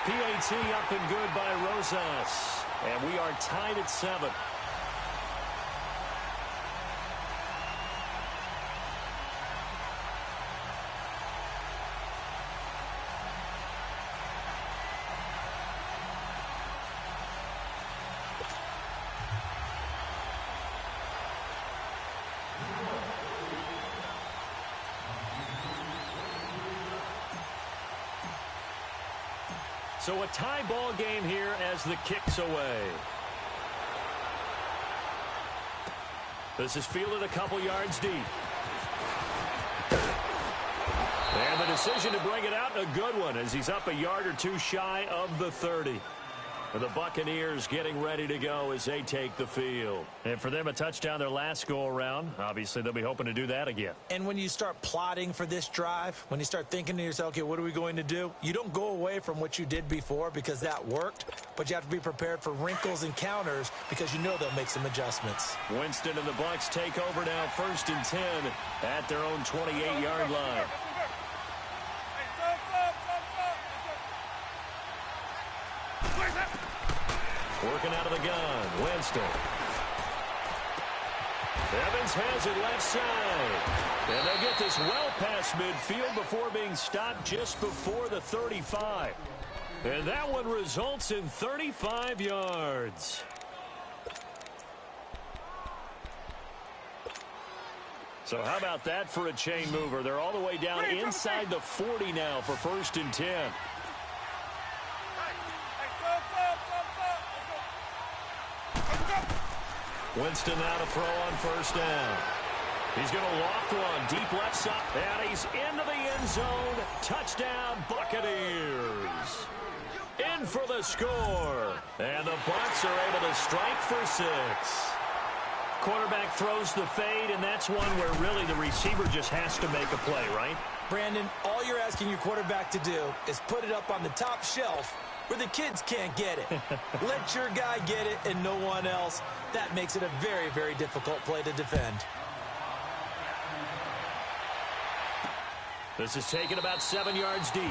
PAT up and good by Rosas. And we are tied at 7. So a tie ball game here as the kick's away. This is fielded a couple yards deep. And the decision to bring it out, a good one, as he's up a yard or two shy of the 30. And the Buccaneers getting ready to go as they take the field. And for them, a touchdown their last go-around. Obviously, they'll be hoping to do that again. And when you start plotting for this drive, when you start thinking to yourself, okay, what are we going to do? You don't go away from what you did before because that worked, but you have to be prepared for wrinkles and counters because you know they'll make some adjustments. Winston and the Bucs take over now, 1st and 10 at their own 28-yard line. Working out of the gun, Winston. Evans has it left side. And they get this well past midfield before being stopped just before the 35. And that one results in 35 yards. So how about that for a chain mover? They're all the way down inside the 40 now for 1st and 10. Winston now to throw on 1st down. He's going to loft one deep left side, and he's into the end zone. Touchdown, Buccaneers. In for the score. And the Bucs are able to strike for 6. Quarterback throws the fade, and that's one where really the receiver just has to make a play, right? Brandon, all you're asking your quarterback to do is put it up on the top shelf where the kids can't get it. Let your guy get it and no one else. That makes it a very, very difficult play to defend. This is taken about 7 yards deep.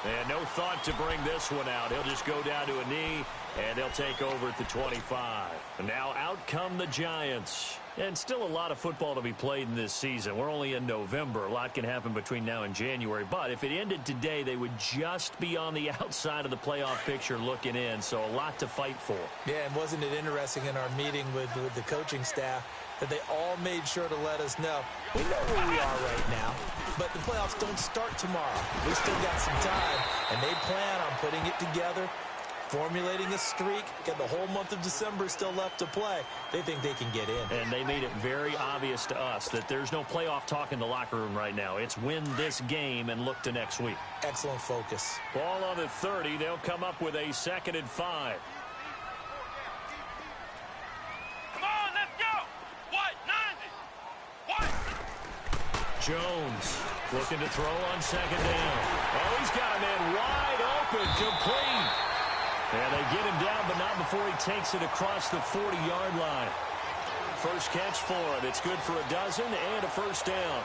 And no thought to bring this one out. He'll just go down to a knee, and they'll take over at the 25. And now out come the Giants. And still a lot of football to be played in this season. We're only in November. A lot can happen between now and January. But if it ended today, they would just be on the outside of the playoff picture looking in. So a lot to fight for. Yeah, and wasn't it interesting in our meeting with the coaching staff that they all made sure to let us know, we know where we are right now, but the playoffs don't start tomorrow. We still got some time, and they plan on putting it together, formulating a streak, get the whole month of December still left to play. They think they can get in. And they made it very obvious to us that there's no playoff talk in the locker room right now. It's win this game and look to next week. Excellent focus. Ball on the 30. They'll come up with a 2nd and 5. Jones looking to throw on 2nd down. Oh, he's got a man wide open, complete. And they get him down, but not before he takes it across the 40-yard line. First catch for him. It's good for a dozen and a 1st down.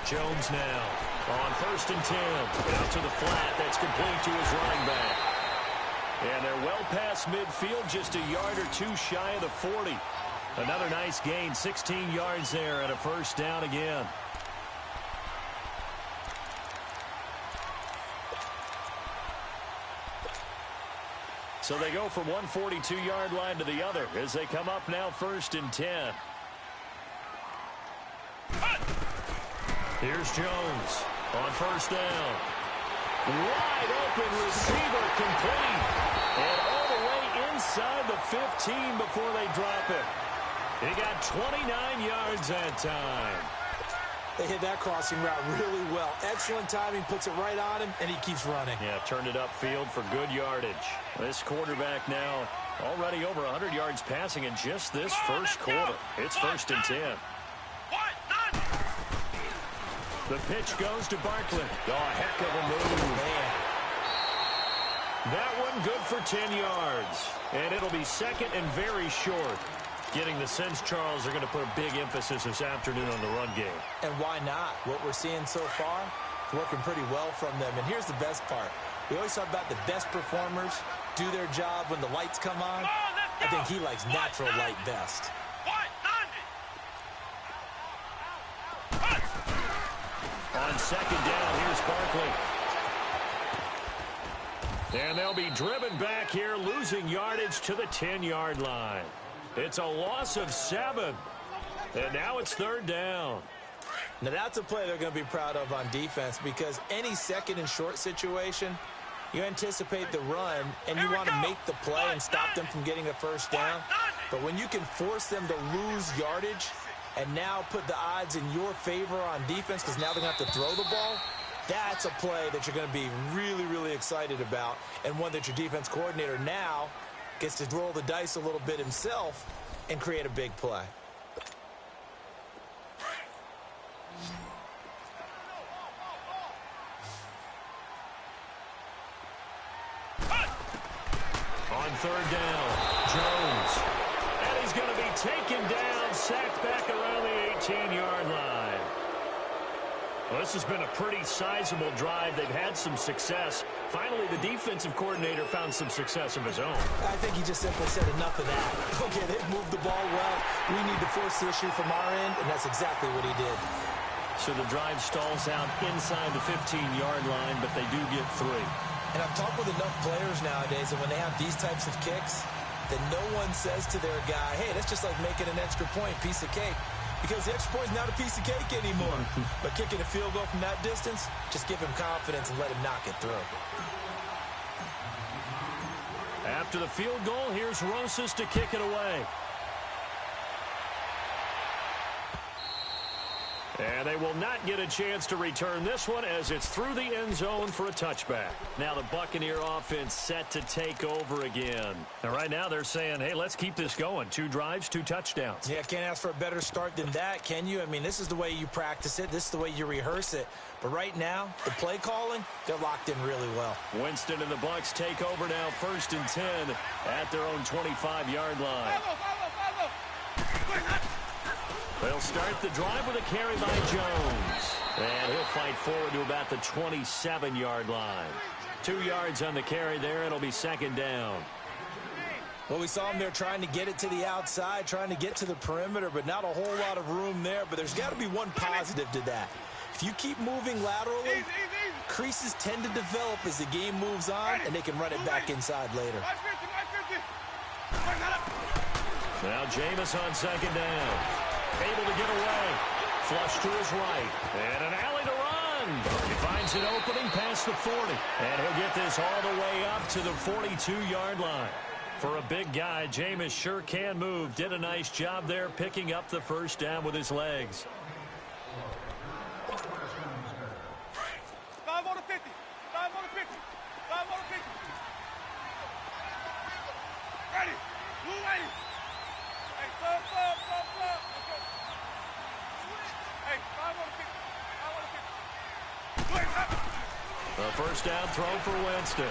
Jones now on 1st and 10. Out to the flat. That's complete to his running back. And they're well past midfield, just a yard or two shy of the 40. Another nice gain, 16 yards there, and a 1st down again. So they go from one 42-yard line to the other as they come up now 1st and 10. Here's Jones on 1st down. Wide open receiver, complete. And all the way inside the 15 before they drop it. He got 29 yards that time. They hit that crossing route really well. Excellent timing, puts it right on him, and he keeps running. Yeah, turned it upfield for good yardage. This quarterback now already over 100 yards passing in just this first quarter. It's 1st and 10. The pitch goes to Barkley. Oh, a heck of a move. Man. That one good for 10 yards. And it'll be second and very short. Getting the sense, Charles, they're going to put a big emphasis this afternoon on the run game. And why not? What we're seeing so far, working pretty well from them. And here's the best part. We always talk about the best performers do their job when the lights come on. I think he likes natural light best. On second down, here's Barkley. And they'll be driven back here, losing yardage to the 10-yard line. It's a loss of 7. And now it's 3rd down. Now that's a play they're going to be proud of on defense, because any second and short situation, you anticipate the run and you want to make the play and stop them from getting a first down. But when you can force them to lose yardage and now put the odds in your favor on defense because now they're going to have to throw the ball, that's a play that you're going to be really, really excited about, and one that your defense coordinator now gets to roll the dice a little bit himself and create a big play. On 3rd down, Jones. And he's going to be taken down, sacked back around the 18-yard line. Well, this has been a pretty sizable drive. They've had some success. Finally, the defensive coordinator found some success of his own. I think he just simply said enough of that. Okay, they've moved the ball well. We need to force the issue from our end, and that's exactly what he did. So the drive stalls out inside the 15-yard line, but they do get 3. And I've talked with enough players nowadays that when they have these types of kicks, that no one says to their guy, hey, that's just like making an extra point, piece of cake. Because the extra point is not a piece of cake anymore. But kicking a field goal from that distance, just give him confidence and let him knock it through. After the field goal, here's Rosas to kick it away. And they will not get a chance to return this one as it's through the end zone for a touchback. Now the Buccaneer offense set to take over again. And right now they're saying, hey, let's keep this going. 2 drives, 2 touchdowns. Yeah, can't ask for a better start than that, can you? I mean, this is the way you practice it. This is the way you rehearse it. But right now, the play calling, they're locked in really well. Winston and the Bucs take over now, 1st and 10 at their own 25-yard line. They'll start the drive with a carry by Jones. And he'll fight forward to about the 27-yard line. 2 yards on the carry there. It'll be 2nd down. Well, we saw him there trying to get it to the outside, trying to get to the perimeter, but not a whole lot of room there. But there's got to be one positive to that. If you keep moving laterally, creases tend to develop as the game moves on, and they can run it back inside later. Now Jameis on 2nd down. Able to get away. Flush to his right. And an alley to run. He finds an opening past the 40. And he'll get this all the way up to the 42-yard line. For a big guy, Jameis sure can move. Did a nice job there picking up the first down with his legs. 5 on the 50. 5 on the 50. 5 on the 50. Ready. Blue ready. Hey, sub. Hey, 5 on the 50. 5 on the 50. Wait, up. A first down throw for Winston.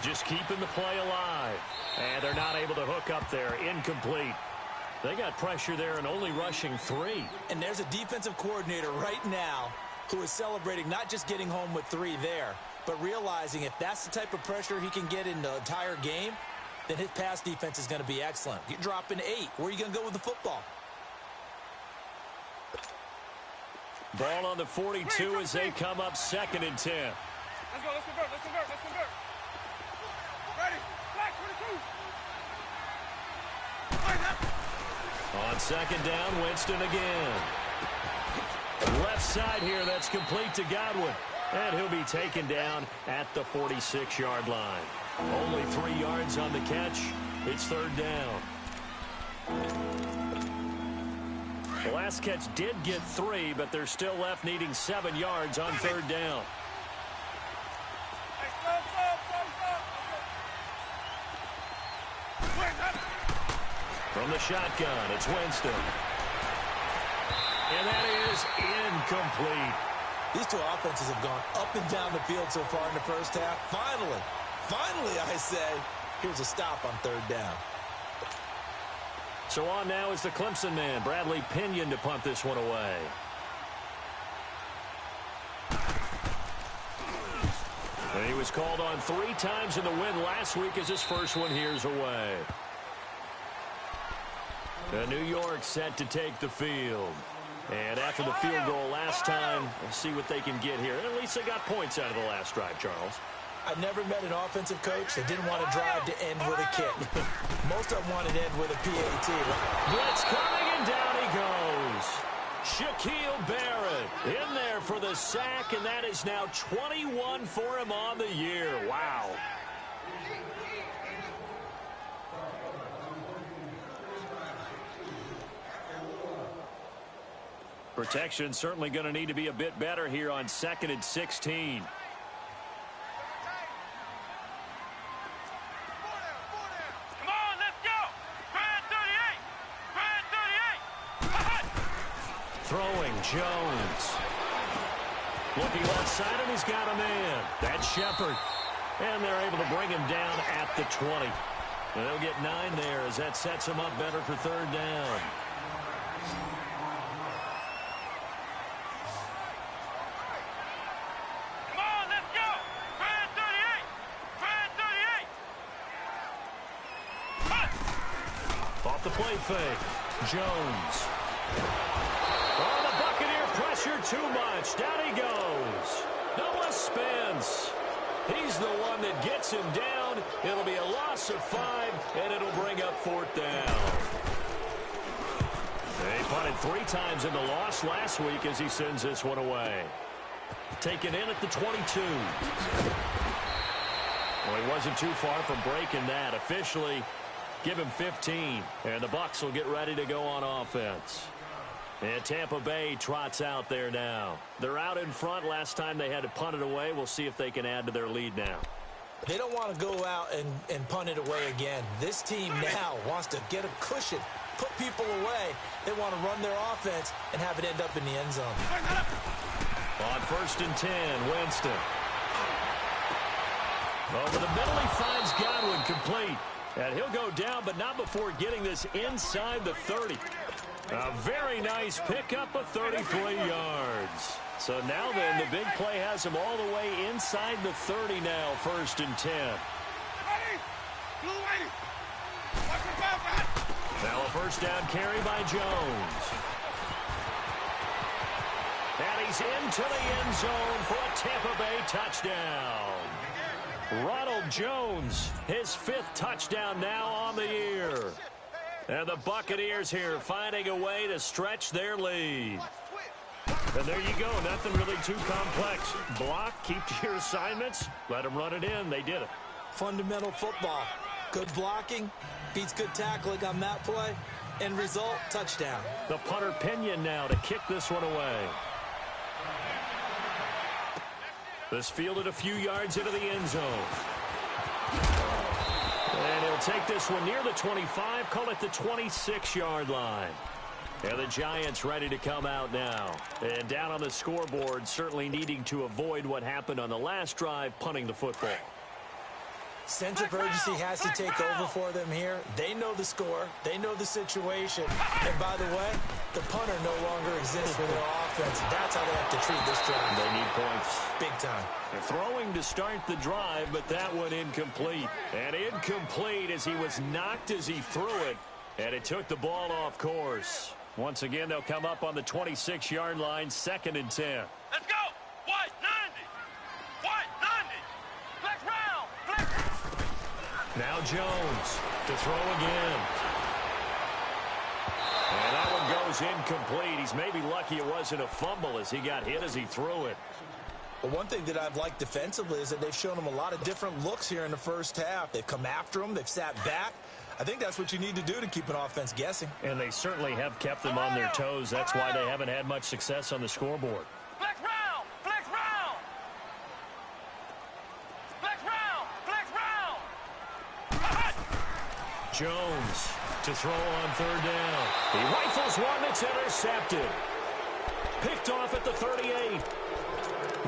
Just keeping the play alive. And they're not able to hook up there. Incomplete. They got pressure there and only rushing 3. And there's a defensive coordinator right now who is celebrating not just getting home with 3 there, but realizing if that's the type of pressure he can get in the entire game, then his pass defense is going to be excellent. You're dropping 8. Where are you going to go with the football? Ball on the 42 as they come up 2nd and 10. Let's go, let's convert. Ready, black 22. On 2nd down, Winston again. Left side here, that's complete to Godwin. And he'll be taken down at the 46-yard line. Only 3 yards on the catch. It's 3rd down. The last catch did get 3, but they're still left needing 7 yards on 3rd down. From the shotgun, it's Winston. And that is incomplete. These two offenses have gone up and down the field so far in the first half. Finally, I say, here's a stop on 3rd down. So on now is the Clemson man, Bradley Pinion, to punt this one away. And he was called on 3 times in the win last week as his first one here's away. New York set to take the field. And after the field goal last time, we'll see what they can get here. At least they got points out of the last drive, Charles. I never met an offensive coach that didn't want to drive to end with a kick. Most of them wanted to end with a PAT. Blitz coming, and down he goes. Shaquille Barrett in there for the sack, and that is now 21 for him on the year. Wow. Protection certainly going to need to be a bit better here on 2nd and 16. Throwing, Jones. Looking left side, and he's got a man. That's Shepard. And they're able to bring him down at the 20. And they'll get 9 there as that sets him up better for 3rd down. Come on, let's go. Brand 38. Off the play fake. Jones. Oh, the Buccaneer pressure too much. Down he goes. Noah Spence. He's the one that gets him down. It'll be a loss of 5, and it'll bring up 4th down. They punted 3 times in the loss last week as he sends this one away. Taken in at the 22. Well, he wasn't too far from breaking that. Officially, give him 15, and the Bucs will get ready to go on offense. And Tampa Bay trots out there now. They're out in front. Last time they had to punt it away. We'll see if they can add to their lead now. They don't want to go out and punt it away again. This team now wants to get a cushion, put people away. They want to run their offense and have it end up in the end zone. On 1st and 10, Winston. Over the middle, he finds Godwin complete. And he'll go down, but not before getting this inside the 30. A very nice pickup of 33 yards. So now then, the big play has him all the way inside the 30 now, 1st and 10. Now a 1st down carry by Jones. And he's into the end zone for a Tampa Bay touchdown. Ronald Jones, his 5th touchdown now on the year. And the Buccaneers here finding a way to stretch their lead. And there you go, nothing really too complex. Block, keep to your assignments, let them run it in. They did it. Fundamental football. Good blocking, beats good tackling on that play. End result, touchdown. The punter Pinion now to kick this one away. This fielded a few yards into the end zone. And he'll take this one near the 25, call it the 26-yard line. And the Giants ready to come out now. And down on the scoreboard, certainly needing to avoid what happened on the last drive, punting the football. Sense of urgency has to take over for them here. They know the score. They know the situation. And by the way, the punter no longer exists for their offense. That's how they have to treat this drive. They need points. Big time. They're throwing to start the drive, but that one incomplete. And incomplete as he was knocked as he threw it. And it took the ball off course. Once again, they'll come up on the 26-yard line, 2nd and 10. Let's go. White 90. White 90. Flex round. Flex. Now Jones to throw again. And that one goes incomplete. He's maybe lucky it wasn't a fumble as he got hit as he threw it. Well, one thing that I've liked defensively is that they've shown him a lot of different looks here in the first half. They've come after him. They've sat back. I think that's what you need to do to keep an offense guessing. And they certainly have kept them on their toes. That's why they haven't had much success on the scoreboard. Flex round! Flex round! Flex round! Flex round! Jones to throw on third down. He rifles one that's intercepted. Picked off at the 38.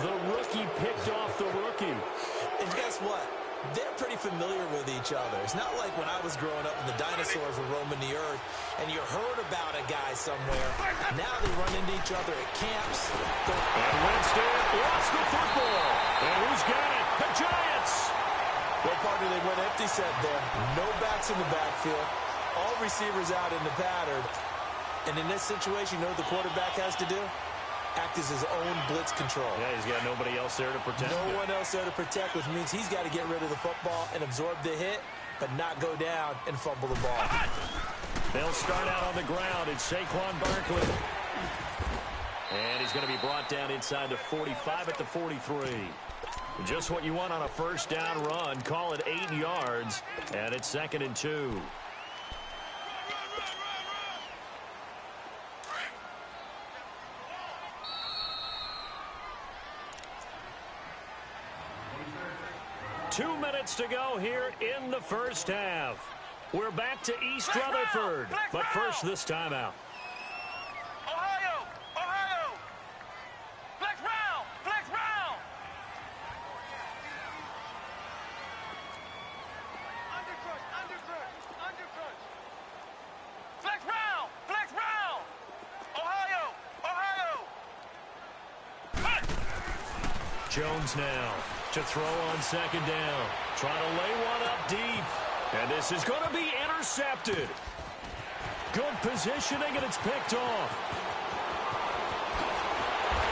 The rookie picked off the rookie. And guess what? They're pretty familiar with each other. It's not like when I was growing up and the dinosaurs were roaming the earth and you heard about a guy somewhere. Now they run into each other at camps. And Winston lost the football. And who's got it? The Giants. Well, partner, they went empty set there. No backs in the backfield. All receivers out in the pattern. And in this situation, you know what the quarterback has to do? Act as his own blitz control. Yeah, he's got nobody else there to protect him. No one else there to protect, which means he's got to get rid of the football and absorb the hit, but not go down and fumble the ball. They'll start out on the ground. It's Saquon Barkley. And he's going to be brought down inside the 45 at the 43. Just what you want on a first down run. Call it 8 yards, and it's 2nd and 2. Two minutes to go here in the first half. We're back to East Rutherford, but first this timeout. Ohio! Ohio! Flex round! Flex round! Undercrush! Undercrush! Undercrush! Flex round! Flex round! Ohio! Ohio! Jones now to throw on 2nd down. Trying to lay one up deep. And this is going to be intercepted. Good positioning, and it's picked off.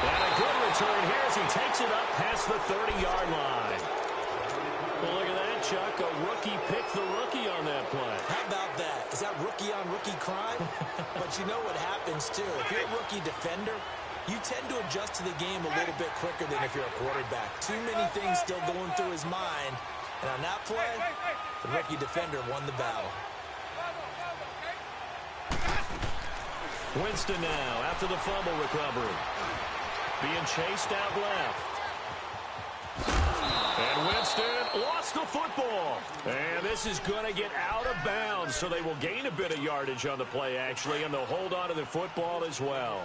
And a good return here as he takes it up past the 30-yard line. Well, look at that, Chuck. A rookie picked the rookie on that play. How about that? Is that rookie-on-rookie crime? But you know what happens, too. If you're a rookie defender, you tend to adjust to the game a little bit quicker than if you're a quarterback. Too many things still going through his mind. And on that play, the rookie defender won the battle. Winston now after the fumble recovery. Being chased out left. And Winston lost the football. And this is going to get out of bounds, so they will gain a bit of yardage on the play, actually, and they'll hold on to the football as well.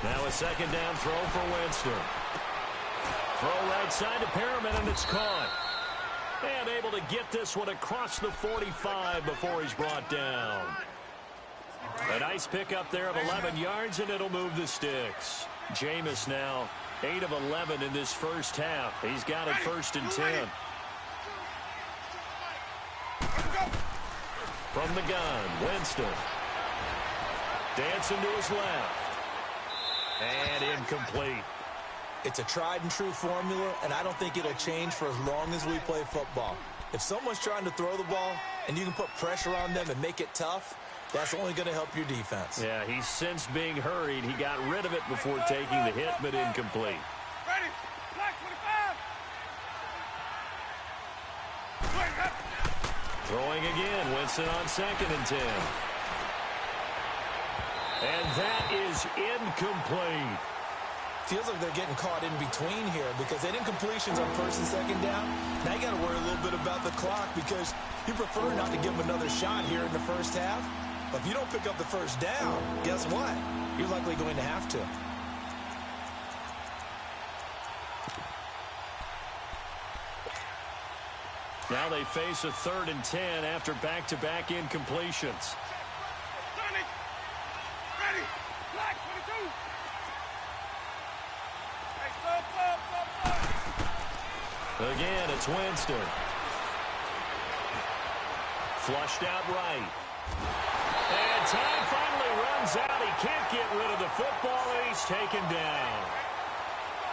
Now a 2nd down throw for Winston. Throw right side to Perriman, and it's caught. And able to get this one across the 45 before he's brought down. A nice pickup there of 11 yards, and it'll move the sticks. Jameis now 8 of 11 in this first half. He's got it 1st and 10. From the gun, Winston. Dancing to his left. And incomplete. It's a tried-and-true formula, and I don't think it'll change for as long as we play football. If someone's trying to throw the ball and you can put pressure on them and make it tough, that's only going to help your defense. Yeah, he's since being hurried. He got rid of it before taking the hit, but incomplete. Ready! Flex 25! Throwing again, Winston on 2nd and 10. And that is incomplete. Feels like they're getting caught in between here because they didn't completions on 1st and 2nd down. Now you got to worry a little bit about the clock because you prefer not to give them another shot here in the first half. But if you don't pick up the first down, guess what? You're likely going to have to. Now they face a 3rd and 10 after back-to-back incompletions. Ready! Flex 22! Again, it's Winston. Flushed out right. And time finally runs out. He can't get rid of the football, and he's taken down.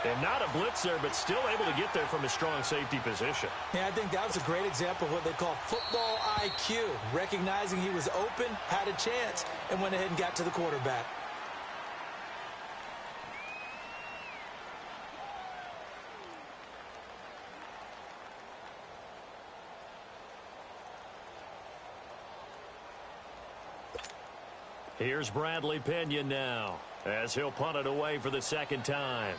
And not a blitzer, but still able to get there from a strong safety position. Yeah, I think that was a great example of what they call football IQ. Recognizing he was open, had a chance, and went ahead and got to the quarterback. Here's Bradley Pinion now, as he'll punt it away for the second time.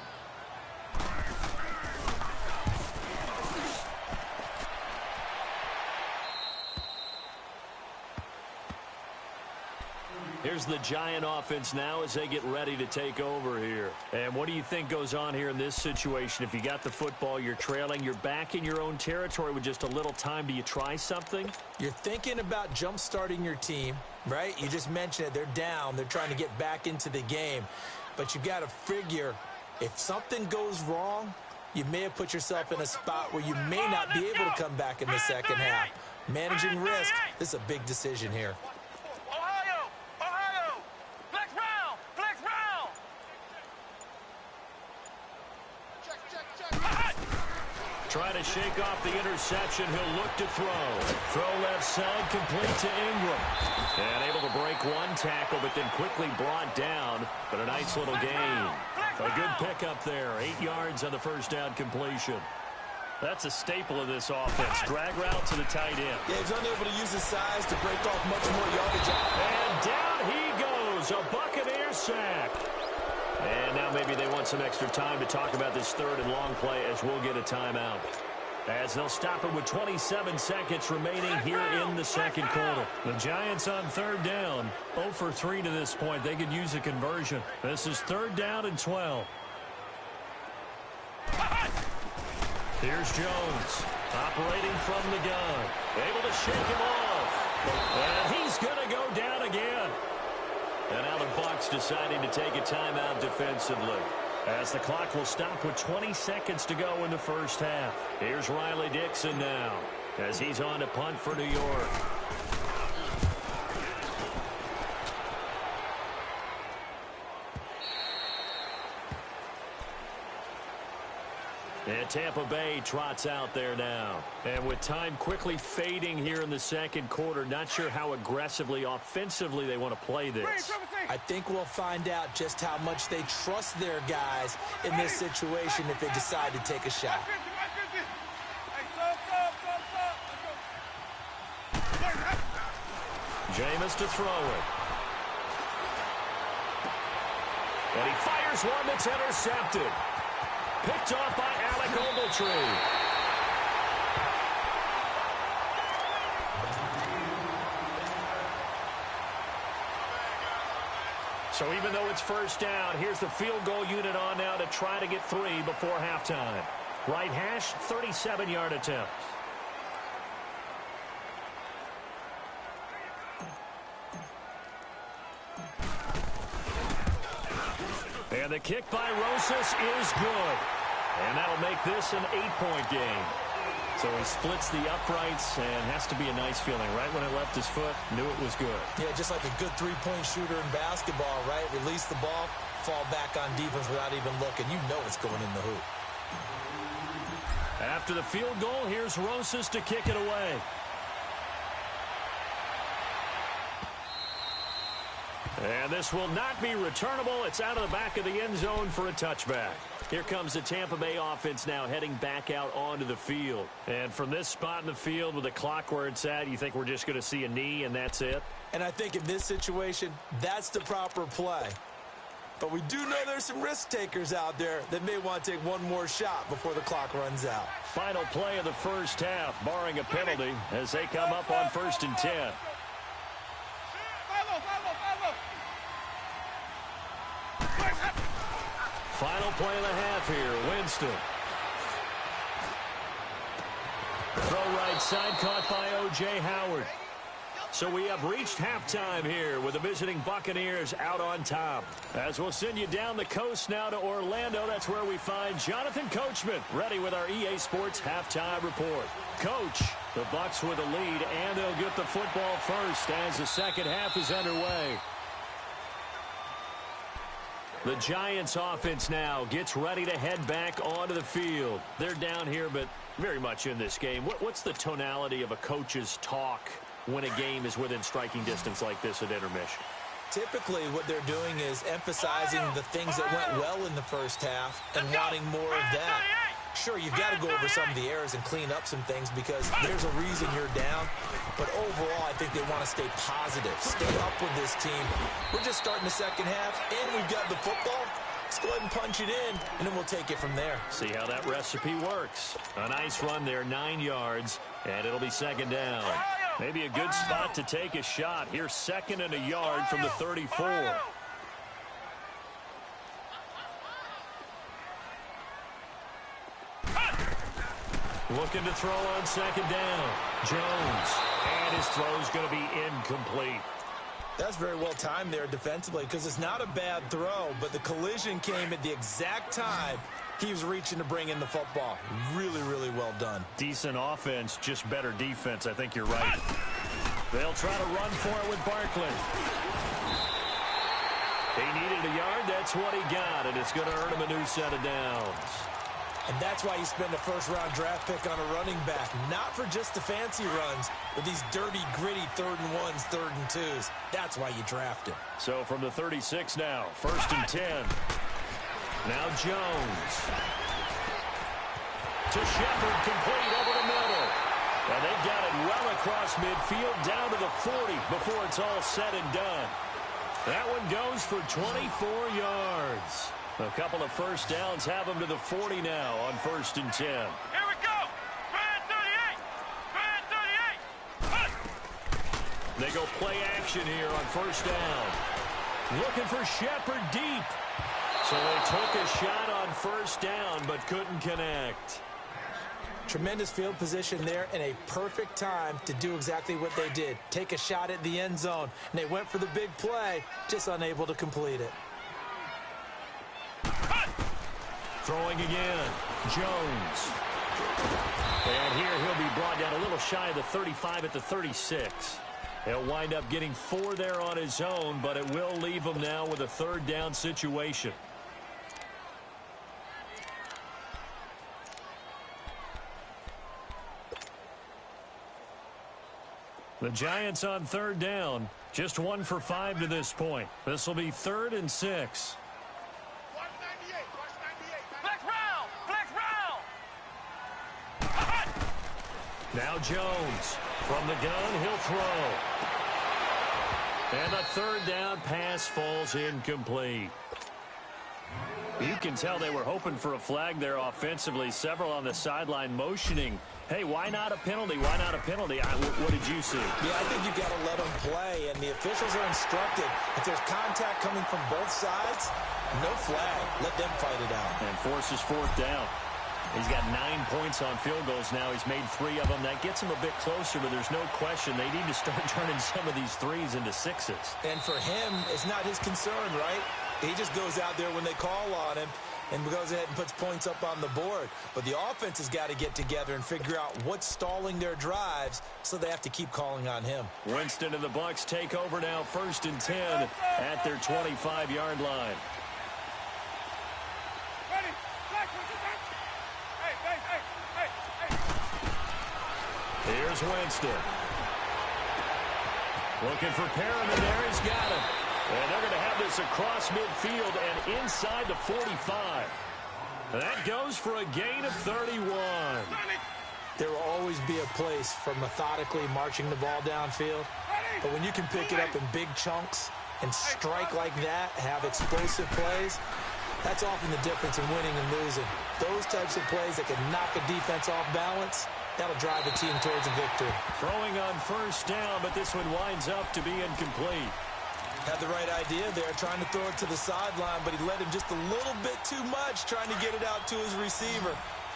Here's the Giant offense now as they get ready to take over here. And what do you think goes on here in this situation? If you got the football, you're trailing, you're back in your own territory with just a little time. Do you try something? You're thinking about jump-starting your team, right? You just mentioned it. They're down. They're trying to get back into the game. But you got to figure, if something goes wrong, you may have put yourself in a spot where you may not be able to come back in the second half. Managing risk, this is a big decision here. Trying to shake off the interception. He'll look to throw. Throw left side, complete to Ingram. And able to break one tackle, but then quickly brought down. But a nice little gain. A good pickup there. 8 yards on the first down completion. That's a staple of this offense. Drag route to the tight end. Yeah, he's unable to use his size to break off much more yardage. And down he goes. A Buccaneer sack. And now maybe they want some extra time to talk about this third and long play as we'll get a timeout. As they'll stop it with 27 seconds remaining here in the second quarter. The Giants on third down. 0 for 3 to this point. They could use a conversion. This is third down and 12. Here's Jones. Operating from the gun. Able to shake him off. And he's going to go down again. And now the Bucs deciding to take a timeout defensively, as the clock will stop with 20 seconds to go in the first half. Here's Riley Dixon now, as he's on to punt for New York. And Tampa Bay trots out there now. And with time quickly fading here in the second quarter, not sure how aggressively, offensively they want to play this. I think we'll find out just how much they trust their guys in this situation if they decide to take a shot. Jameis to throw it. And he fires one that's intercepted. Picked off by Alec Ogletree. So even though it's first down, here's the field goal unit on now to try to get 3 before halftime. Right hash, 37-yard attempt. And the kick by Rosas is good. And that'll make this an 8-point game. So he splits the uprights and has to be a nice feeling. Right when it left his foot, knew it was good. Yeah, just like a good three-point shooter in basketball, right? Release the ball, fall back on defense without even looking. You know it's going in the hoop. After the field goal, here's Rosas to kick it away. And this will not be returnable. It's out of the back of the end zone for a touchback. Here comes the Tampa Bay offense now heading back out onto the field. And from this spot in the field with the clock where it's at, you think we're just going to see a knee and that's it? And I think in this situation, that's the proper play. But we do know there's some risk takers out there that may want to take one more shot before the clock runs out. Final play of the first half, barring a penalty, as they come up on 1st and 10. Final play of the half here, Winston. Throw right side, caught by O.J. Howard. So we have reached halftime here with the visiting Buccaneers out on top. As we'll send you down the coast now to Orlando, that's where we find Jonathan Coachman, ready with our EA Sports halftime report. Coach, the Bucs with a lead, and they'll get the football first as the second half is underway. The Giants offense now gets ready to head back onto the field. They're down here, but very much in this game. What's the tonality of a coach's talk when a game is within striking distance like this at intermission? Typically, what they're doing is emphasizing the things that went well in the first half and wanting more of that. Sure, you've got to go over some of the errors and clean up some things because there's a reason you're down. But overall, I think they want to stay positive, stay up with this team. We're just starting the second half, and we've got the football. Let's go ahead and punch it in, and then we'll take it from there. See how that recipe works. A nice run there, 9 yards, and it'll be second down. Maybe a good spot to take a shot. Here's second and a yard from the 34. Looking to throw on second down. Jones. And his throw's going to be incomplete. That's very well timed there defensively because it's not a bad throw, but the collision came at the exact time he was reaching to bring in the football. Really, really well done. Decent offense, just better defense. I think you're right. They'll try to run for it with Barkley. He needed a yard. That's what he got, and it's going to earn him a new set of downs. And that's why you spend a first-round draft pick on a running back. Not for just the fancy runs, but these dirty, gritty 3rd and 1s, 3rd and 2s. That's why you draft him. So from the 36 now, 1st and 10. Now Jones. To Shepard, complete over the middle. And they've got it well across midfield, down to the 40 before it's all said and done. That one goes for 24 yards. A couple of first downs have them to the 40 now on 1st and 10. Here we go. Band 38. Band 38. They go play action here on 1st down. Looking for Shepard deep. So they took a shot on 1st down but couldn't connect. Tremendous field position there and a perfect time to do exactly what they did. Take a shot at the end zone. And they went for the big play, just unable to complete it. Throwing again, Jones. And here he'll be brought down a little shy of the 35 at the 36. He'll wind up getting 4 there on his own, but it will leave him now with a 3rd down situation. The Giants on 3rd down, just 1 for 5 to this point. This will be 3rd and 6. Now Jones from the gun, he'll throw. And a 3rd down pass falls incomplete. You can tell they were hoping for a flag there offensively. Several on the sideline motioning. Hey, why not a penalty? Why not a penalty? What did you see? Yeah, I think you've got to let them play, and the officials are instructed. If there's contact coming from both sides, no flag. Let them fight it out. And forces 4th down. He's got 9 points on field goals now. He's made 3 of them. That gets him a bit closer, but there's no question they need to start turning some of these 3s into 6s. And for him, it's not his concern, right? He just goes out there when they call on him and goes ahead and puts points up on the board. But the offense has got to get together and figure out what's stalling their drives, so they have to keep calling on him. Winston and the Bucs take over now, 1st and 10 at their 25-yard line. Here's Winston. Looking for Perriman there. He's got him. And they're going to have this across midfield and inside the 45. That goes for a gain of 31. There will always be a place for methodically marching the ball downfield. But when you can pick it up in big chunks and strike like that, have explosive plays, that's often the difference in winning and losing. Those types of plays that can knock a defense off balance, that'll drive a team towards a victory. Throwing on 1st down, but this one winds up to be incomplete. Had the right idea there, trying to throw it to the sideline, but he let him just a little bit too much, trying to get it out to his receiver.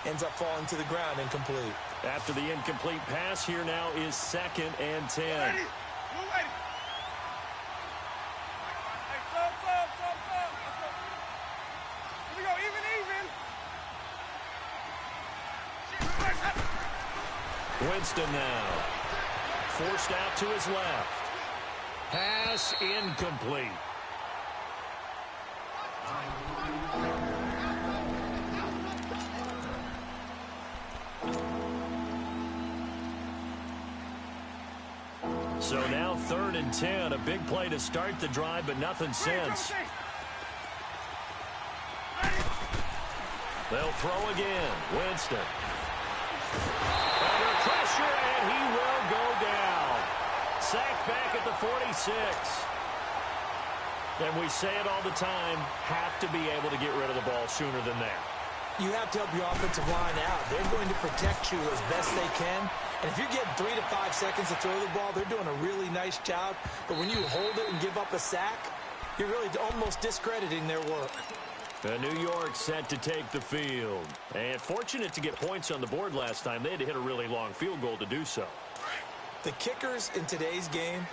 Ends up falling to the ground, incomplete. After the incomplete pass, here now is 2nd and 10. Winston now. Forced out to his left. Pass incomplete. So now 3rd and 10. A big play to start the drive, but nothing since. They'll throw again. Winston. Under pressure, and he will go down. Sacked back at the 46. And we say it all the time, have to be able to get rid of the ball sooner than that. You have to help your offensive line out. They're going to protect you as best they can. And if you're getting 3 to 5 seconds to throw the ball, they're doing a really nice job. But when you hold it and give up a sack, you're really almost discrediting their work. New York set to take the field. And fortunate to get points on the board last time. They had to hit a really long field goal to do so. The kickers in today's game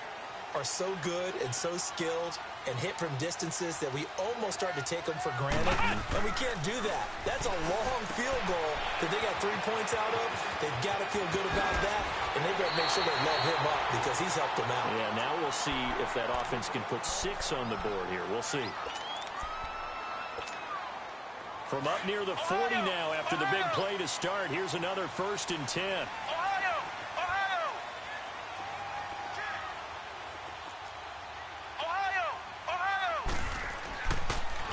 are so good and so skilled and hit from distances that we almost start to take them for granted, and we can't do that. That's a long field goal that they got 3 points out of. They've got to feel good about that, and they better make sure they load him up because he's helped them out. Yeah, now we'll see if that offense can put 6 on the board here. We'll see. From up near the 40 now after the big play to start, here's another 1st and 10.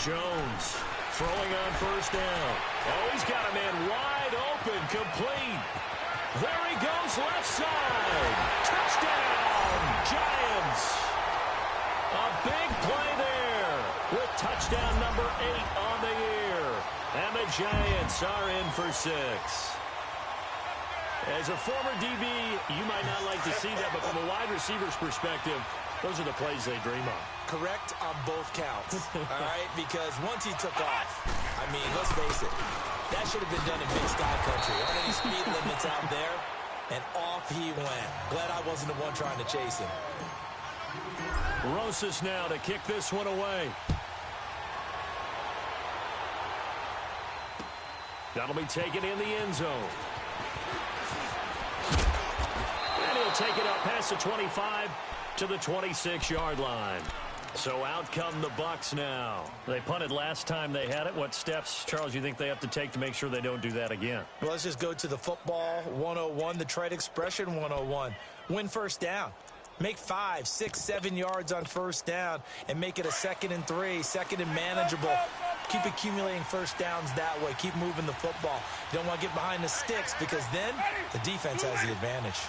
Jones throwing on 1st down. Oh, he's got a man wide open, complete. There he goes, left side. Touchdown, Giants. A big play there with touchdown number 8 on the year. And the Giants are in for 6. As a former DB, you might not like to see that, but from a wide receiver's perspective, those are the plays they dream of. Correct on both counts, all right? Because once he took off, I mean, let's face it, that should have been done in Big Sky Country. Aren't any speed limits out there? And off he went. Glad I wasn't the one trying to chase him. Rosas now to kick this one away. That'll be taken in the end zone. And he'll take it up past the 25 to the 26-yard line. So out come the Bucs now. They punted last time they had it. What steps, Charles, you think they have to take to make sure they don't do that again? Well, let's just go to the football 101, the trade expression 101. Win 1st down. Make 5, 6, 7 yards on 1st down and make it a 2nd and 3, 2nd and manageable. Keep accumulating 1st downs that way. Keep moving the football. You don't want to get behind the sticks because then the defense has the advantage.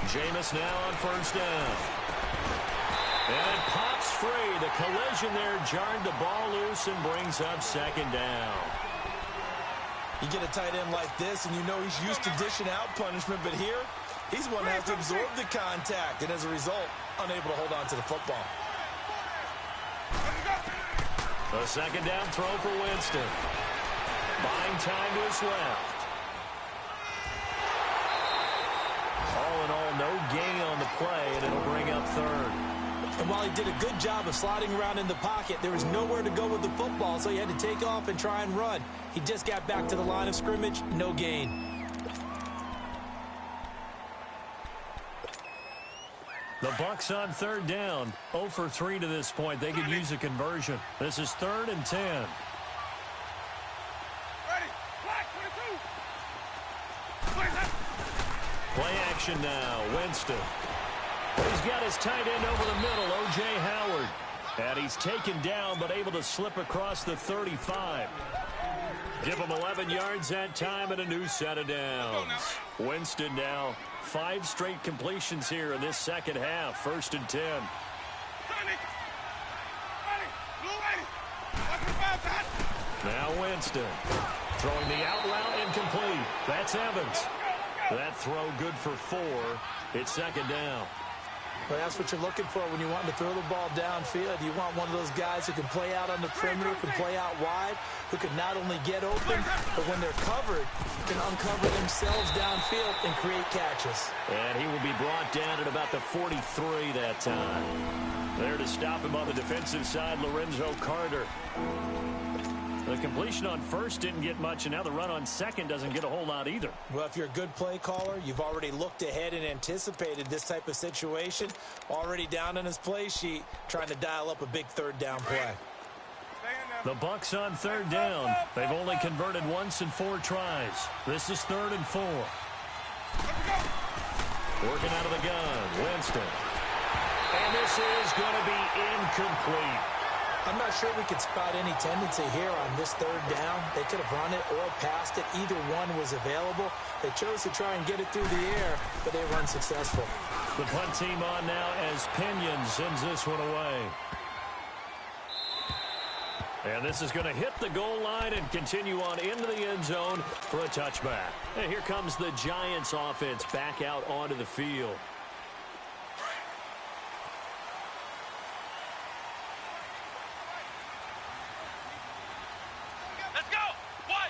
Jameis now on 1st down. And it pops free. The collision there jarred the ball loose and brings up 2nd down. You get a tight end like this, and you know he's used to dishing out punishment, but here, he's one to have to absorb the contact, and as a result, unable to hold on to the football. A 2nd down throw for Winston. Buying time to his left. All in all, no gain on the play, and it'll bring up 3rd. And while he did a good job of sliding around in the pocket, there was nowhere to go with the football, so he had to take off and try and run. He just got back to the line of scrimmage, no gain. The Bucs on 3rd down, 0 for 3 to this point. They could use a conversion. This is 3rd and 10. Play action now, Winston. He's got his tight end over the middle, O.J. Howard. And he's taken down, but able to slip across the 35. Give him 11 yards that time and a new set of downs. Winston now, 5 straight completions here in this 2nd half. 1st and 10. Now Winston throwing the out route incomplete. That's Evans. That throw good for 4. It's 2nd down. Well, that's what you're looking for when you want to throw the ball downfield. You want one of those guys who can play out on the perimeter, can play out wide, who can not only get open, but when they're covered, can uncover themselves downfield and create catches. And he will be brought down at about the 43 that time. There to stop him on the defensive side, Lorenzo Carter. The completion on 1st didn't get much, and now the run on 2nd doesn't get a whole lot either. Well, if you're a good play caller, you've already looked ahead and anticipated this type of situation. Already down in his play sheet, trying to dial up a big 3rd down play. The Bucs on 3rd down. They've only converted once in 4 tries. This is 3rd and 4. Working out of the gun, Winston. And this is going to be incomplete. I'm not sure we could spot any tendency here on this third down. They could have run it or passed it. Either one was available. They chose to try and get it through the air, but they were unsuccessful. The punt team on now as Pinion sends this one away. And this is going to hit the goal line and continue on into the end zone for a touchback. And here comes the Giants offense back out onto the field. Let's go. What?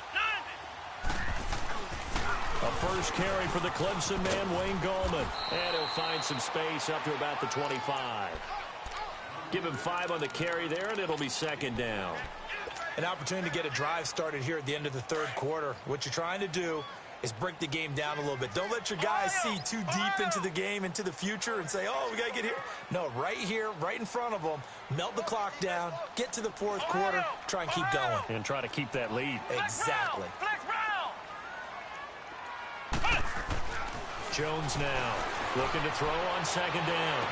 90. A first carry for the Clemson man, Wayne Gallman. And he'll find some space up to about the 25. Give him 5 on the carry there, and it'll be second down. An opportunity to get a drive started here at the end of the third quarter. What you're trying to do is break the game down a little bit. Don't let your guys see too deep into the game, into the future, and say, oh, we got to get here. No, right here, right in front of them, melt the clock down, get to the fourth quarter, try and keep going. And try to keep that lead. Exactly. Flex round. Jones now looking to throw on second down.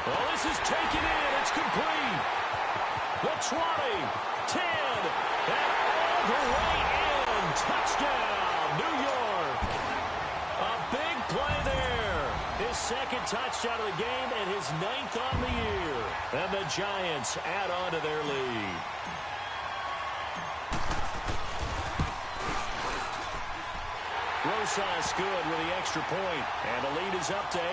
Well, this is taken in. It's complete. The 20, 10, and all the way in. Touchdown, New York. A big play there. His second touchdown of the game and his 9th on the year. And the Giants add on to their lead. Rosas good with the extra point, and the lead is up to 8.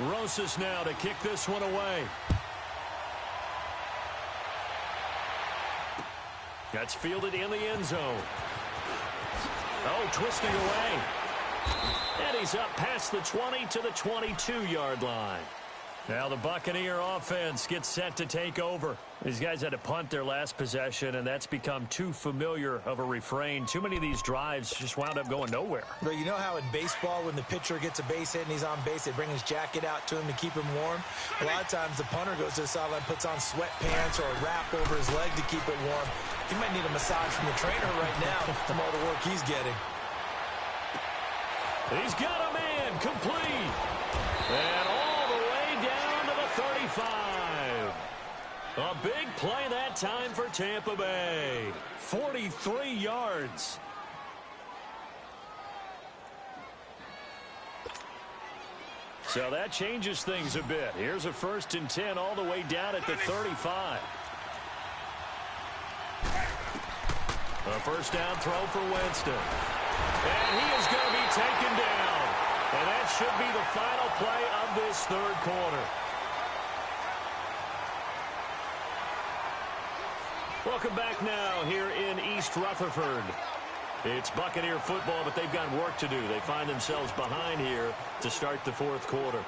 Rosas now to kick this one away. That's fielded in the end zone. Oh, twisting away. And he's up past the 20 to the 22-yard line. Now the Buccaneer offense gets set to take over. These guys had to punt their last possession, and that's become too familiar of a refrain. Too many of these drives just wound up going nowhere. But you know how in baseball, when the pitcher gets a base hit and he's on base, they bring his jacket out to him to keep him warm? A lot of times the punter goes to the sideline, puts on sweatpants or a wrap over his leg to keep it warm. He might need a massage from the trainer right now from all the work he's getting. He's got a man complete. And all the way down to the 35. A big play that time for Tampa Bay. 43 yards. So that changes things a bit. Here's a 1st and 10 all the way down at the 35. A first down throw for Winston. And he is going to be taken down. And that should be the final play of this third quarter. Welcome back now here in East Rutherford. It's Buccaneer football, but they've got work to do. They find themselves behind here to start the fourth quarter.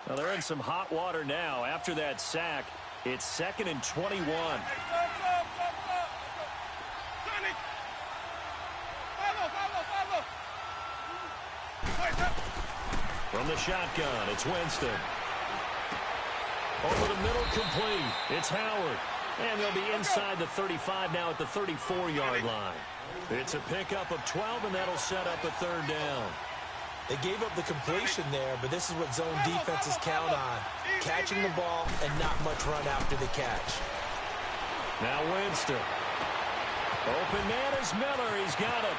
Well, they're in some hot water now. After that sack, it's 2nd and 21. From the shotgun, it's Winston. Over the middle, complete. It's Howard. And they'll be inside the 35 now at the 34-yard line. It's a pickup of 12, and that'll set up a third down. They gave up the completion there, but this is what zone defenses count on. Catching the ball and not much run after the catch. Now Winston. Open man is Miller. He's got it.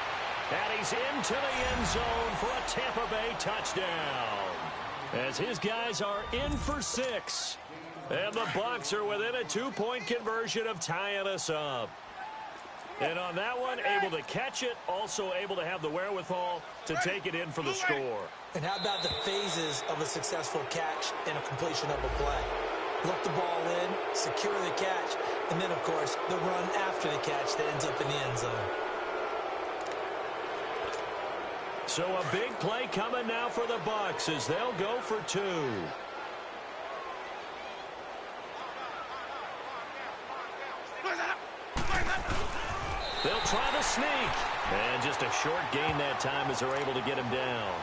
And he's into the end zone for a Tampa Bay touchdown. As his guys are in for 6. And the Bucs are within a 2-point conversion of tying us up. And on that one, able to catch it, also able to have the wherewithal to take it in for the score. And how about the phases of a successful catch and a completion of a play? Look the ball in, secure the catch, and then, of course, the run after the catch that ends up in the end zone. So a big play coming now for the Bucs as they'll go for 2. They'll try to sneak. And just a short gain that time as they're able to get him down.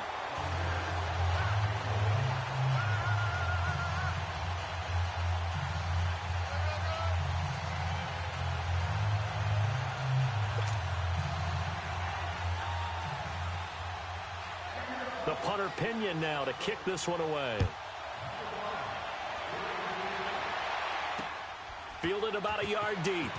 The punter Pinion now to kick this one away. Fielded about a yard deep.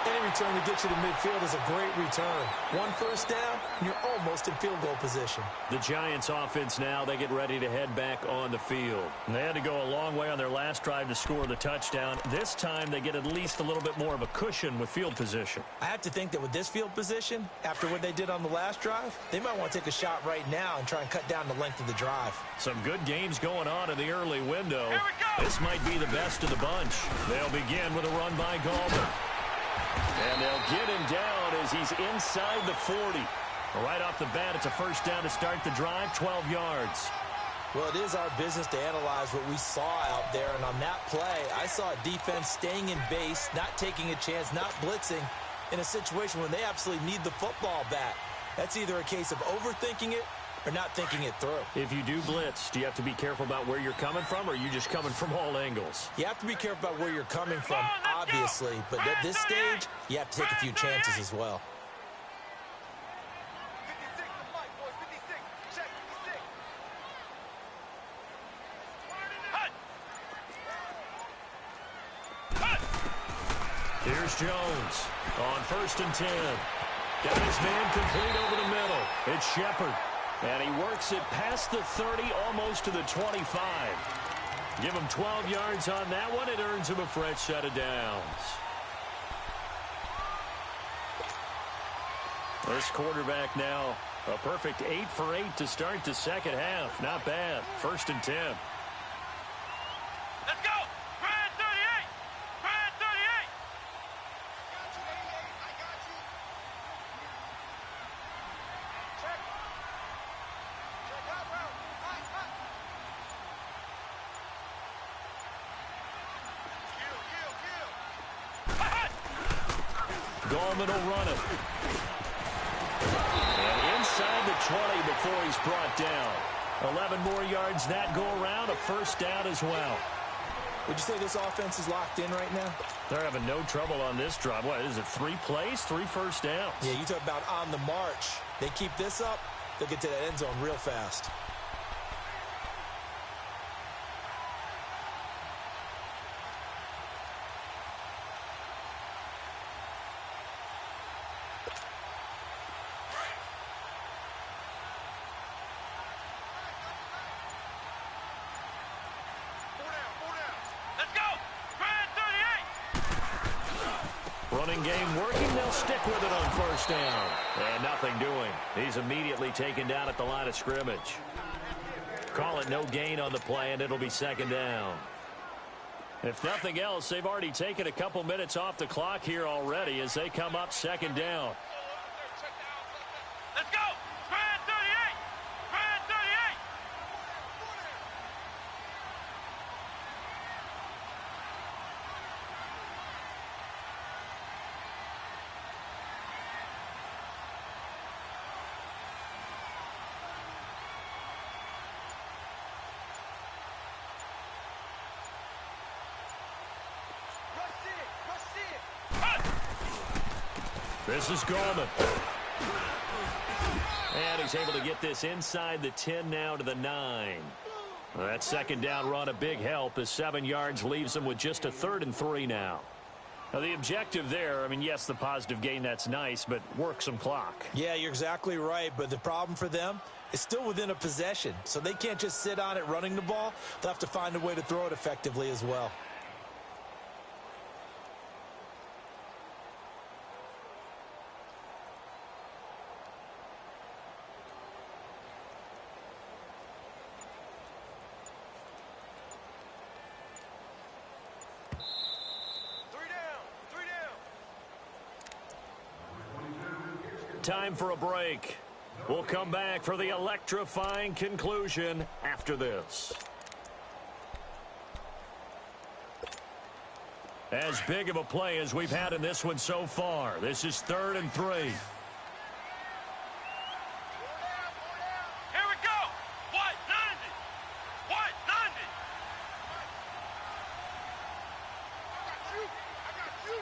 Any return to get you to midfield is a great return. One first down, and you're almost in field goal position. The Giants offense now, they get ready to head back on the field. And they had to go a long way on their last drive to score the touchdown. This time they get at least a little bit more of a cushion with field position. I have to think that with this field position, after what they did on the last drive, they might want to take a shot right now and try and cut down the length of the drive. Some good games going on in the early window. Here we go. This might be the best of the bunch. They'll begin with a run by Gallman. And they'll get him down as he's inside the 40. Right off the bat, it's a first down to start the drive, 12 yards. Well, it is our business to analyze what we saw out there, and on that play, I saw a defense staying in base, not taking a chance, not blitzing in a situation when they absolutely need the football back. That's either a case of overthinking it or not thinking it through. If you do blitz, do you have to be careful about where you're coming from, or are you just coming from all angles? You have to be careful about where you're coming from, obviously, but at this stage, you have to take a few chances as well. 56, the mic, boys. 56. Check 56. Hut. Hut. Here's Jones on 1st and 10. Got his man complete over the middle. It's Shepard. And he works it past the 30, almost to the 25. Give him 12 yards on that one. It earns him a fresh set of downs. This quarterback now, a perfect 8 for 8 to start the second half. Not bad. 1st and 10. Let's go. Grand 38. Grand 38. I got you. Check. Check out, bro. Hut. Kill. Gallman will run it. And inside the 20 before he's brought down. 11 more yards that go around, a first down as well. Would you say this offense is locked in right now? They're having no trouble on this drive. What is it, 3 plays, 3 first downs? Yeah, you talk about on the march. They keep this up, they'll get to that end zone real fast. Let's go. Grand 38. Running game working. They'll stick with it on first down. And nothing doing. He's immediately taken down at the line of scrimmage. Call it no gain on the play, and it'll be second down. If nothing else, they've already taken a couple minutes off the clock here already as they come up second down. Let's go. Grand 38. Grand 38. This is Gallman. And he's able to get this inside the 10 now to the 9. That second down run a big help as 7 yards leaves them with just a 3rd and 3 now. Now the objective there, I mean, yes, the positive gain, that's nice, but work some clock. Yeah, you're exactly right, but the problem for them is still within a possession, so they can't just sit on it running the ball. They'll have to find a way to throw it effectively as well. Time for a break. We'll come back for the electrifying conclusion after this. As big of a play as we've had in this one so far. This is 3rd and 3. Here we go. What? 90. What? 90. I got you.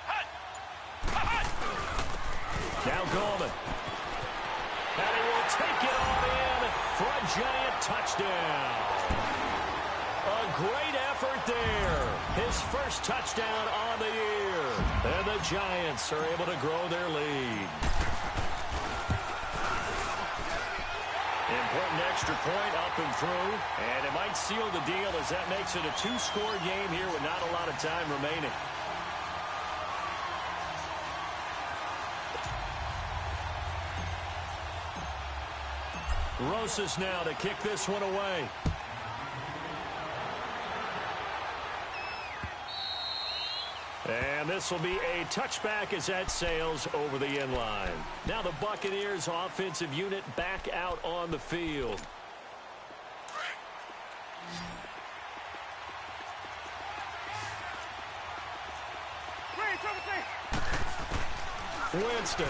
Hut. Hut. Now Goldman. And he will take it all in for a giant touchdown. A great effort there. His first touchdown on the year. And the Giants are able to grow their lead. Important extra point up and through. And it might seal the deal as that makes it a 2-score game here with not a lot of time remaining. Rosas now to kick this one away. And this will be a touchback as that sails over the end line. Now the Buccaneers offensive unit back out on the field. Winston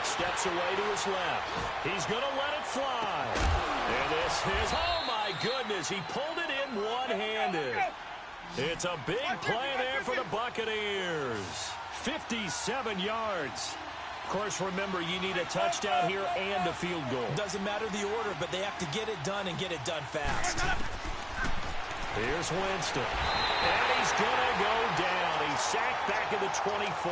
steps away to his left. He's going to let it fly. And this is, oh my goodness, he pulled it in one-handed. It's a big play there for the Buccaneers. 57 yards. Of course, remember, you need a touchdown here and a field goal. Doesn't matter the order, but they have to get it done and get it done fast. Here's Winston. And he's going to go down. He's sacked back at the 24.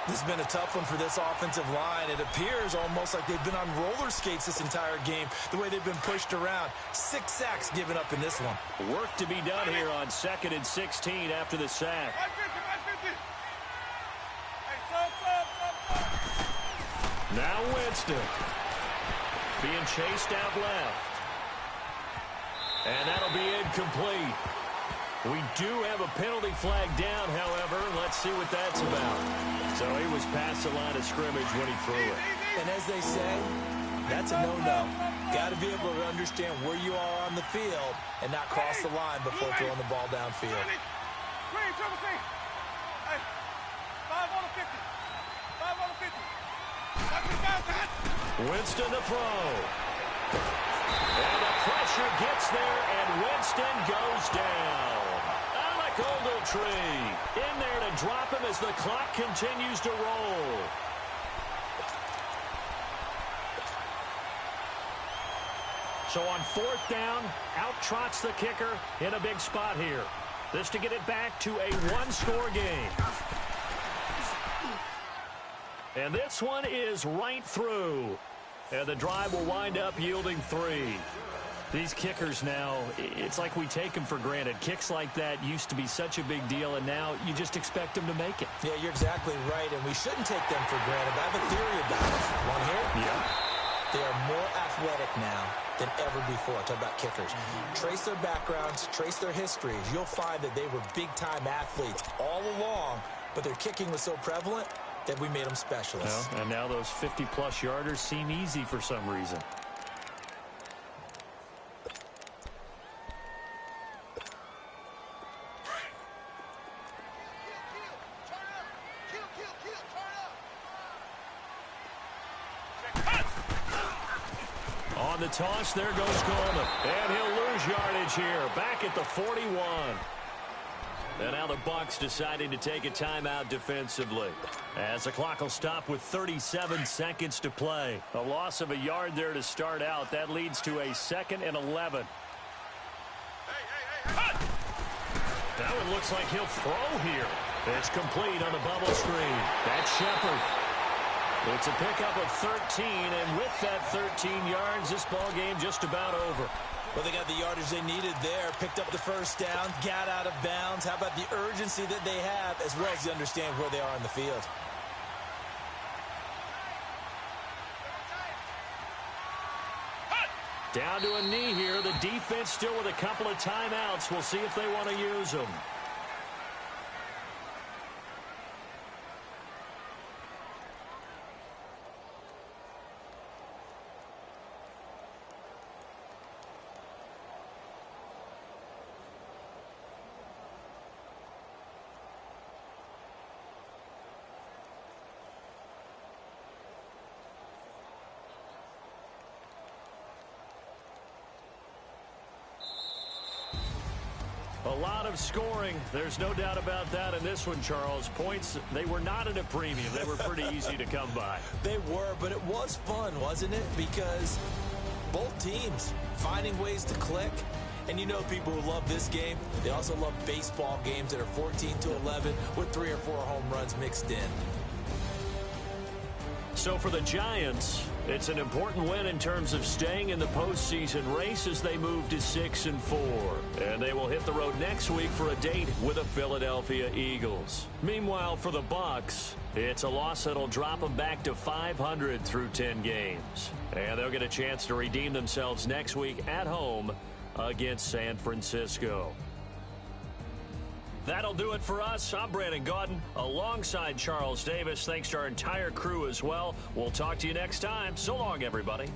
This has been a tough one for this offensive line. It appears almost like they've been on roller skates this entire game, the way they've been pushed around. 6 sacks given up in this one. Work to be done here on 2nd and 16 after the sack. Now Winston being chased out left. And that'll be incomplete. We do have a penalty flag down, however. Let's see what that's about. So he was past the line of scrimmage when he threw it. And as they say, that's a no-no. Got to be able to understand where you are on the field and not cross the line before throwing the ball downfield. Winston to throw. And the pressure gets there, and Winston goes down. Alec Ogletree in there to drop him as the clock continues to roll. So on 4th down, out trots the kicker in a big spot here. This to get it back to a 1-score game. And this one is right through. And the drive will wind up yielding 3. These kickers now, it's like we take them for granted. Kicks like that used to be such a big deal, and now you just expect them to make it. Yeah, you're exactly right, and we shouldn't take them for granted. I have a theory about it. Want to hear it? Yeah. They are more athletic now than ever before. Talk about kickers. Trace their backgrounds, trace their histories. You'll find that they were big-time athletes all along, but their kicking was so prevalent that we made them specialists. Well, and now those 50-plus yarders seem easy for some reason. On the toss, there goes Coleman. And he'll lose yardage here, back at the 41. And now the Bucs deciding to take a timeout defensively. As the clock will stop with 37 seconds to play. A loss of a yard there to start out. That leads to a 2nd and 11. Now it looks like he'll throw here. It's complete on the bubble screen. That's Shepard. It's a pickup of 13, and with that 13 yards, this ball game just about over. Well, they got the yardage they needed there, picked up the 1st down, got out of bounds. How about the urgency that they have, as well as they understand where they are in the field? Down to a knee here. The defense still with a couple of timeouts. We'll see if they want to use them. A lot of scoring. There's no doubt about that in this one, Charles. Points, they were not at a premium. They were pretty easy to come by. They were, but it was fun, wasn't it? Because both teams finding ways to click. And you know people who love this game, they also love baseball games that are 14-11 with 3 or 4 home runs mixed in. So for the Giants, it's an important win in terms of staying in the postseason race as they move to 6-4. And they will hit the road next week for a date with the Philadelphia Eagles. Meanwhile, for the Bucs, it's a loss that'll drop them back to 500 through 10 games. And they'll get a chance to redeem themselves next week at home against San Francisco. That'll do it for us. I'm Brandon Gaudin alongside Charles Davis. Thanks to our entire crew as well. We'll talk to you next time. So long, everybody.